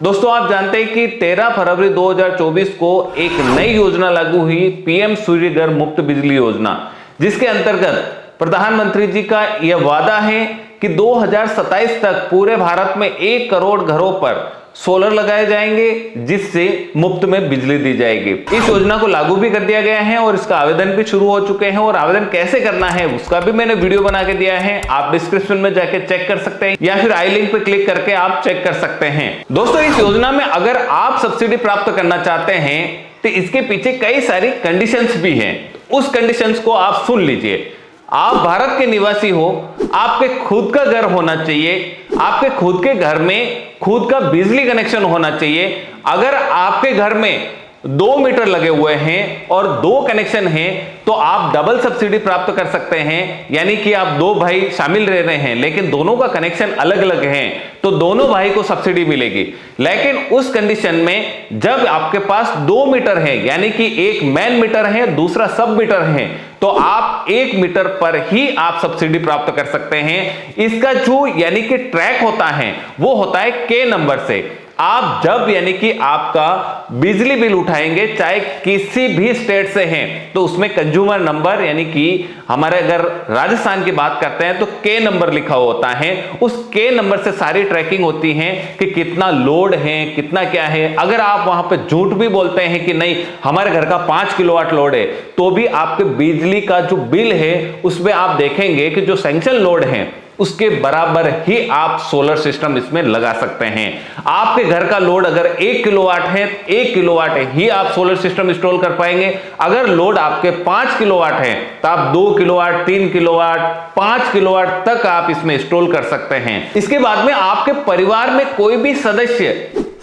दोस्तों आप जानते हैं कि 13 फरवरी 2024 को एक नई योजना लागू हुई, पीएम सूर्य घर मुफ्त बिजली योजना, जिसके अंतर्गत प्रधानमंत्री जी का यह वादा है कि 2027 तक पूरे भारत में 1 करोड़ घरों पर सोलर लगाए जाएंगे, जिससे मुफ्त में बिजली दी जाएगी। इस योजना को लागू भी कर दिया गया है और इसका आवेदन भी शुरू हो चुके हैं और आवेदन कैसे करना है उसका भी मैंने वीडियो बना के दिया है। आप डिस्क्रिप्शन में जाके चेक कर सकते हैं या फिर आई लिंक पे क्लिक करके आप चेक कर सकते हैं। दोस्तों इस योजना में अगर आप सब्सिडी प्राप्त करना चाहते हैं तो इसके पीछे कई सारी कंडीशंस भी हैं। उस कंडीशंस को आप सुन लीजिए। आप भारत के निवासी हो, आपके खुद का घर होना चाहिए, आपके खुद के घर में खुद का बिजली कनेक्शन होना चाहिए। अगर आपके घर में 2 मीटर लगे हुए हैं और 2 कनेक्शन हैं तो आप डबल सब्सिडी प्राप्त कर सकते हैं, यानी कि आप 2 भाई शामिल रह रहे हैं लेकिन दोनों का कनेक्शन अलग अलग है तो दोनों भाई को सब्सिडी मिलेगी। लेकिन उस कंडीशन में जब आपके पास 2 मीटर है, यानी कि एक मेन मीटर है दूसरा सब मीटर है, तो आप 1 मीटर पर ही आप सब्सिडी प्राप्त कर सकते हैं। इसका जो यानी कि ट्रैक होता है वो होता है के नंबर से। आप जब यानी कि आपका बिजली बिल उठाएंगे चाहे किसी भी स्टेट से हैं तो उसमें कंज्यूमर नंबर, यानी कि हमारे अगर राजस्थान की बात करते हैं तो के नंबर लिखा होता है। उस के नंबर से सारी ट्रैकिंग होती है कि कितना लोड है, कितना क्या है। अगर आप वहां पे झूठ भी बोलते हैं कि नहीं हमारे घर का 5 किलोवाट लोड है, तो भी आपके बिजली का जो बिल है उसमें आप देखेंगे कि जो सैंक्शन लोड है उसके बराबर ही आप सोलर सिस्टम इसमें लगा सकते हैं। आपके घर का लोड अगर 1 किलोवाट है, 1 किलोवाट ही आप सोलर सिस्टम इंस्टॉल कर पाएंगे। अगर लोड आपके 5 किलोवाट है तो आप 2 किलोवाट, 3 किलोवाट, 5 किलोवाट तक आप इसमें इंस्टॉल कर सकते हैं। इसके बाद में आपके परिवार में कोई भी सदस्य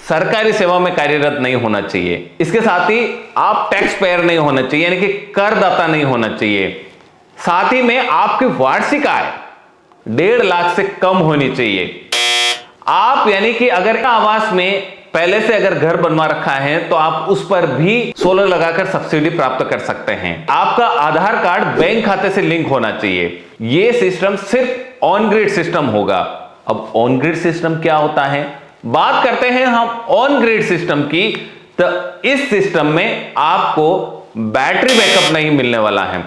सरकारी सेवा में कार्यरत नहीं होना चाहिए। इसके साथ ही आप टैक्स पेयर नहीं होना चाहिए, यानी कि करदाता नहीं होना चाहिए। साथ ही में आपकी वार्षिक आय 1.5 लाख से कम होनी चाहिए। आप यानी कि अगर आवास में पहले से अगर घर बनवा रखा है तो आप उस पर भी सोलर लगाकर सब्सिडी प्राप्त कर सकते हैं। आपका आधार कार्ड बैंक खाते से लिंक होना चाहिए। यह सिस्टम सिर्फ ऑन ग्रिड सिस्टम होगा। अब ऑन ग्रिड सिस्टम क्या होता है, बात करते हैं हम ऑन ग्रिड सिस्टम की। तो इस सिस्टम में आपको बैटरी बैकअप नहीं मिलने वाला है।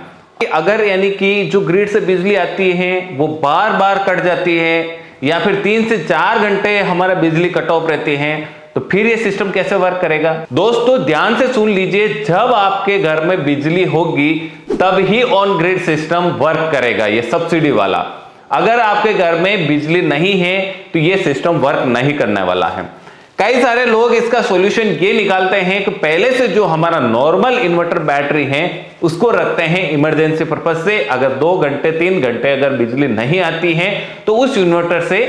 अगर यानी कि जो ग्रिड से बिजली आती है वो बार बार कट जाती है या फिर 3 से 4 घंटे हमारा बिजली कट ऑफ रहती है, तो फिर ये सिस्टम कैसे वर्क करेगा। दोस्तों ध्यान से सुन लीजिए, जब आपके घर में बिजली होगी तब ही ऑन ग्रिड सिस्टम वर्क करेगा, ये सब्सिडी वाला। अगर आपके घर में बिजली नहीं है तो ये सिस्टम वर्क नहीं करने वाला है। कई सारे लोग इसका सॉल्यूशन ये निकालते हैं कि पहले से जो हमारा नॉर्मल इन्वर्टर बैटरी है उसको रखते हैं इमरजेंसी पर्पस से। अगर 2 घंटे 3 घंटे अगर बिजली नहीं आती है तो उस इन्वर्टर से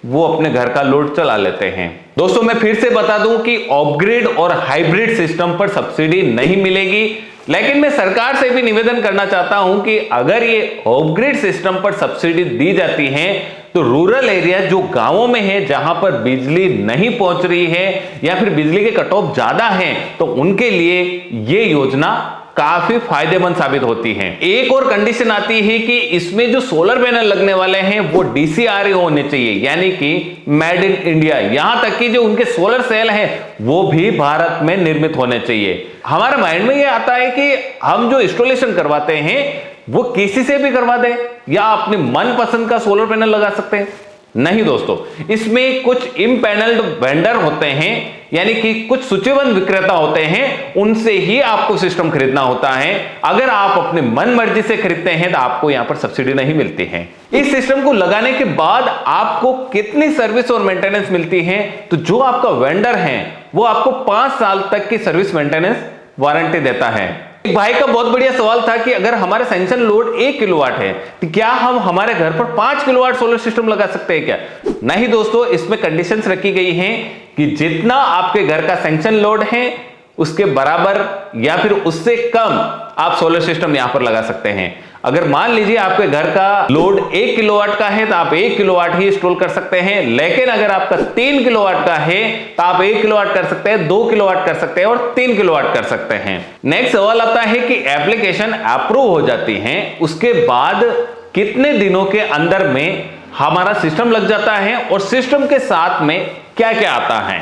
वो अपने घर का लोड चला लेते हैं। दोस्तों मैं फिर से बता दूं कि ऑफ-ग्रिड और हाइब्रिड सिस्टम पर सब्सिडी नहीं मिलेगी, लेकिन मैं सरकार से भी निवेदन करना चाहता हूं कि अगर ये ऑफ-ग्रिड सिस्टम पर सब्सिडी दी जाती है तो रूरल एरिया जो गांवों में है जहां पर बिजली नहीं पहुंच रही है या फिर बिजली के कट ऑफ ज्यादा है तो उनके लिए ये योजना काफी फायदेमंद साबित होती है। एक और कंडीशन आती है कि इसमें जो सोलर पैनल लगने वाले हैं वो DCRA होने चाहिए, यानी कि मेड इन इंडिया। यहां तक कि जो उनके सोलर सेल हैं वो भी भारत में निर्मित होने चाहिए। हमारे माइंड में ये आता है कि हम जो इंस्टॉलेशन करवाते हैं वो किसी से भी करवा दें या अपनी मनपसंद का सोलर पैनल लगा सकते हैं। नहीं दोस्तों, इसमें कुछ इम्पैनल्ड वेंडर होते हैं, यानी कि कुछ सूचीबद्ध विक्रेता होते हैं, उनसे ही आपको सिस्टम खरीदना होता है। अगर आप अपनी मन मर्जी से खरीदते हैं तो आपको यहां पर सब्सिडी नहीं मिलती है। इस सिस्टम को लगाने के बाद आपको कितनी सर्विस और मेंटेनेंस मिलती है, तो जो आपका वेंडर है वो आपको 5 साल तक की सर्विस मेंटेनेंस वारंटी देता है। एक भाई का बहुत बढ़िया सवाल था कि अगर हमारा सैंक्शन लोड 1 किलोवाट है तो क्या हम हमारे घर पर 5 किलोवाट सोलर सिस्टम लगा सकते हैं क्या? नहीं दोस्तों, इसमें कंडीशंस रखी गई हैं कि जितना आपके घर का सैंक्शन लोड है उसके बराबर या फिर उससे कम आप सोलर सिस्टम यहां पर लगा सकते हैं। अगर मान लीजिए आपके घर का लोड 1 किलोवाट का है तो आप 1 किलोवाट ही इंस्टॉल कर सकते हैं, लेकिन अगर आपका 3 किलोवाट का है तो आप 1 किलोवाट कर सकते हैं, 2 किलोवाट कर सकते हैं और 3 किलोवाट कर सकते हैं। नेक्स्ट सवाल आता है कि एप्लीकेशन अप्रूव हो जाती है उसके बाद कितने दिनों के अंदर में हमारा सिस्टम लग जाता है और सिस्टम के साथ में क्या क्या आता है।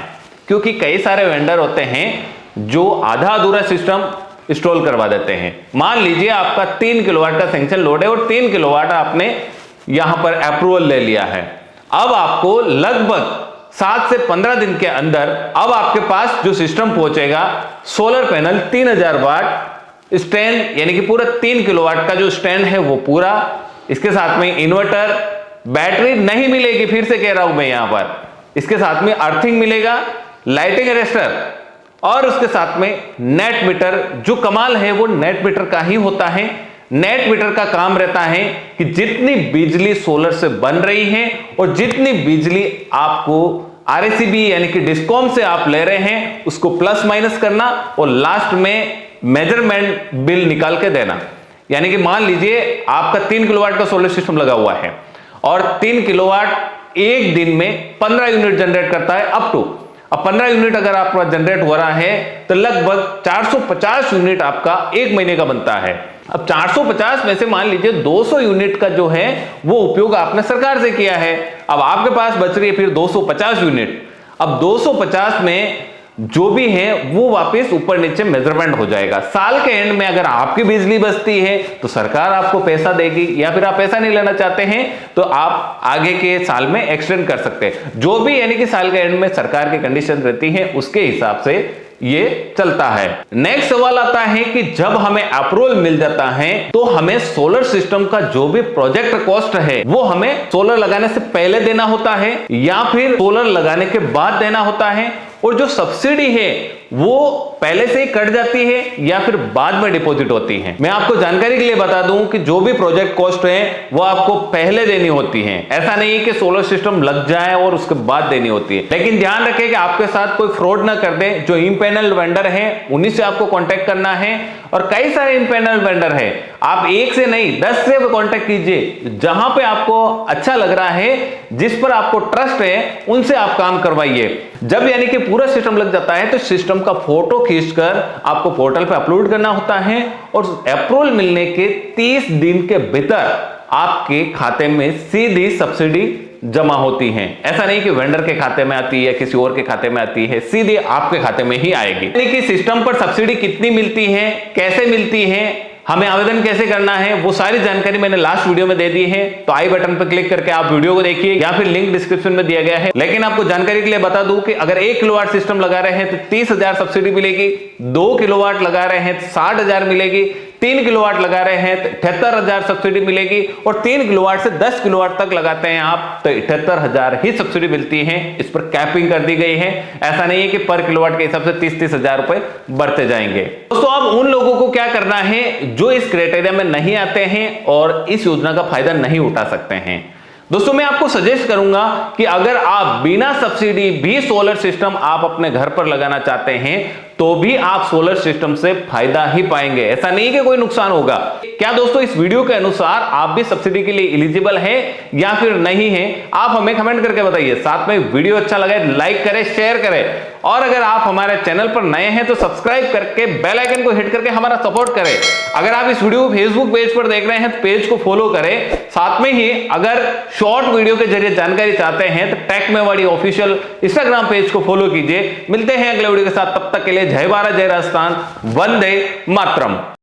क्योंकि कई सारे वेंडर होते हैं जो आधा अधूरा सिस्टम इंस्टॉल करवा देते हैं। मान लीजिए आपका 3 किलोवाट का सैंक्शन लोड है और 3 किलोवाट आपने यहां पर अप्रूवल ले लिया है। अब आपको लगभग 7 से 15 दिन के अंदर अब आपके पास जो सिस्टम पहुंचेगा, सोलर पैनल 3000 वाट स्टैंड, यानी कि पूरा 3 किलोवाट का जो स्टैंड है वो पूरा, इसके साथ में इन्वर्टर, बैटरी नहीं मिलेगी, फिर से कह रहा हूं मैं यहां पर, इसके साथ में अर्थिंग मिलेगा, लाइटिंग अरेस्टर और उसके साथ में नेट मीटर। जो कमाल है वो नेट मीटर का ही होता है। नेट मीटर का काम रहता है कि जितनी बिजली सोलर से बन रही है और जितनी बिजली आपको आरएसीबी यानी कि डिस्कॉम से आप ले रहे हैं उसको प्लस माइनस करना और लास्ट में मेजरमेंट बिल निकाल के देना। यानी कि मान लीजिए आपका 3 किलोवाट का सोलर सिस्टम लगा हुआ है और 3 किलोवाट एक दिन में 15 यूनिट जनरेट करता है अप टू। अब 15 यूनिट अगर आपका जनरेट हो रहा है तो लगभग 450 यूनिट आपका एक महीने का बनता है। अब 450 में से मान लीजिए 200 यूनिट का जो है वो उपयोग आपने सरकार से किया है। अब आपके पास बच रही है फिर 250 यूनिट। अब 250 में जो भी है वो वापस ऊपर नीचे मेजरमेंट हो जाएगा। साल के एंड में अगर आपकी बिजली बचती है तो सरकार आपको पैसा देगी, या फिर आप पैसा नहीं लेना चाहते हैं तो आप आगे के साल में एक्सटेंड कर सकते हैं। जो भी यानी कि साल के एंड में सरकार की कंडीशन रहती है उसके हिसाब से ये चलता है। नेक्स्ट सवाल आता है कि जब हमें अप्रूवल मिल जाता है तो हमें सोलर सिस्टम का जो भी प्रोजेक्ट कॉस्ट है वो हमें सोलर लगाने से पहले देना होता है या फिर सोलर लगाने के बाद देना होता है, और जो सब्सिडी है वो पहले से ही कट जाती है या फिर बाद में डिपॉजिट होती है। मैं आपको जानकारी के लिए बता दूं कि जो भी प्रोजेक्ट कॉस्ट है वो आपको पहले देनी होती है। ऐसा नहीं है कि सोलर सिस्टम लग जाए और उसके बाद देनी होती है। लेकिन ध्यान रखें कि आपके साथ कोई फ्रॉड ना कर दे। जो इम्पैनल वेंडर है उन्हीं से आपको कॉन्टेक्ट करना है, और कई सारे इम्पैनल वेंडर है, आप एक से नहीं 10 से कॉन्टेक्ट कीजिए। जहां पे आपको अच्छा लग रहा है, जिस पर आपको ट्रस्ट है, उनसे आप काम करवाइए। जब यानी कि पूरा सिस्टम लग जाता है तो सिस्टम का फोटो खींचकर आपको पोर्टल पे अपलोड करना होता है, और अप्रूवल मिलने के 30 दिन के भीतर आपके खाते में सीधी सब्सिडी जमा होती है। ऐसा नहीं कि वेंडर के खाते में आती है, किसी और के खाते में आती है, सीधे आपके खाते में ही आएगी। यानी कि सिस्टम पर सब्सिडी कितनी मिलती है, कैसे मिलती है, हमें आवेदन कैसे करना है, वो सारी जानकारी मैंने लास्ट वीडियो में दे दी है। तो आई बटन पर क्लिक करके आप वीडियो को देखिए या फिर लिंक डिस्क्रिप्शन में दिया गया है। लेकिन आपको जानकारी के लिए बता दूं कि अगर 1 किलोवाट सिस्टम लगा रहे हैं तो 30,000 सब्सिडी मिलेगी, 2 किलोवाट लगा रहे हैं तो 60,000 मिलेगी, 3 किलोवाट लगा रहे हैं तो 78,000 सब्सिडी मिलेगी, और 3 किलोवाट से 10 किलोवाट तक लगाते हैं आप तो 78,000 ही सब्सिडी मिलती है। इस पर कैपिंग कर दी गई है। ऐसा नहीं है कि पर किलोवाट के हिसाब से 30,000 रुपए बढ़ते जाएंगे। दोस्तों अब उन लोगों को क्या करना है जो इस क्राइटेरिया में नहीं आते हैं और इस योजना का फायदा नहीं उठा सकते हैं। दोस्तों मैं आपको सजेस्ट करूंगा कि अगर आप बिना सब्सिडी भी सोलर सिस्टम आप अपने घर पर लगाना चाहते हैं तो भी आप सोलर सिस्टम से फायदा ही पाएंगे। ऐसा नहीं कि कोई नुकसान होगा। क्या दोस्तों इस वीडियो के अनुसार आप भी सब्सिडी के लिए एलिजिबल हैं या फिर नहीं हैं? आप हमें कमेंट करके बताइए। साथ में वीडियो अच्छा लगे लाइक करें, शेयर करें, और अगर आप हमारे चैनल पर नए हैं तो सब्सक्राइब करके बेल आइकन को हिट करके हमारा सपोर्ट करें। अगर आप इस वीडियो को फेसबुक पेज पर देख रहे हैं तो पेज को फॉलो करें। साथ में ही अगर शॉर्ट वीडियो के जरिए जानकारी चाहते हैं तो tech Mewadi official Instagram page को फॉलो कीजिए। मिलते हैं अगले वीडियो के साथ, तब तक के लिए जय भारत जय राजस्थान, वंदे मातरम।